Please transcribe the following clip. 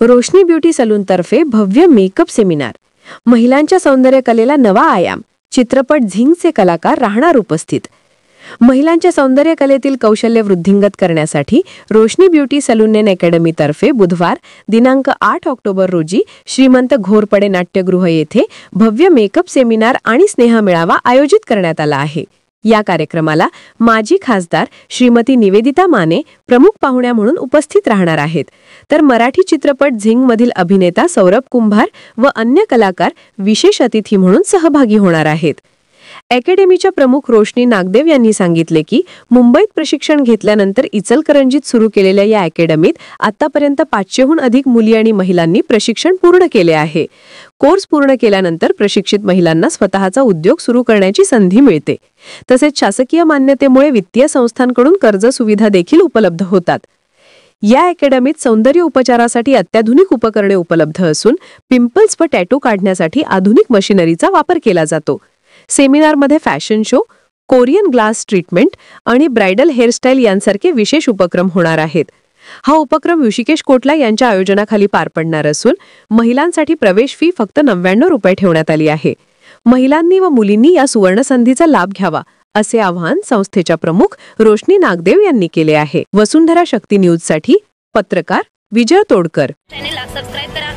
रोशनी beauty salon तर्फे भव्य makeup seminar, महिलांच्या सौंदर्य कलेला नवा आयाम, चित्रपट झिंगचे कलाकार राहणार उपस्थित। महिलांच्या सौंदर्य कलेतील कौशल्य वृद्धिंगत करण्यासाठी रोशनी ब्युटी सलून अँड अकॅडमी तर्फे बुधवार दिनांक 8 ऑक्टोबर रोजी श्रीमंत घोरपडे नाट्यगृह येथे भव्य मेकअप सेमिनार आणि स्नेह मेळावा आयोजित करण्यात आला आहे। या कार्यक्रमाला माजी खासदार श्रीमती निवेदिता माने प्रमुख पाहुण्या म्हणून उपस्थित राहणार आहेत, तर मराठी चित्रपट झिंग मधील अभिनेता सौरभ कुंभार व अन्य कलाकार विशेष अतिथी म्हणून सहभागी होणार आहेत। अकॅडमीच्या प्रमुख रोशनी नागदेव यांनी सांगितले की मुंबईत प्रशिक्षण घेतल्यानंतर इचलकरंजीत सुरू केलेल्या या अकॅडमीत आतापर्यंत 500हून अधिक मुली आणि महिलांनी प्रशिक्षण पूर्ण केले आहे। कोर्स पूर्ण केल्यानंतर प्रशिक्षित महिलांना स्वतःचा उद्योग सुरू करण्याची संधी मिळते। तसेच शासकीय मान्यतेमुळे वित्तीय संस्थांकडून कर्ज सुविधा देखील उपलब्ध होतात। या अकॅडमीत सौंदर्य उपचारासाठी अत्याधुनिक उपकरणे उपलब्ध असून पिंपल्स व टॅटू काढण्यासाठी आधुनिक मशिनरीचा वापर केला जातो। सेमिनारमध्ये fashion show, Korean glass treatment आणि ब्राइडल हेअरस्टाईल यांसारखे विशेष उपक्रम होणार आहेत। हा उपक्रम ऋषिकेश कोटला यांच्या आयोजनाखाली पार पडणार असून महिलांसाठी प्रवेश फी फक्त 99 रुपये ठेवण्यात आली आहे। महिलांनी व मुलींनी या सुवर्ण संधीचा लाभ घ्यावा असे आवाहन संस्थेच्या प्रमुख रोशनी नागदेव यांनी केले आहे। वसुंधरा शक्ती न्यूजसाठी पत्रकार विजय तोडकर। चॅनेलला सबस्क्राइब करा।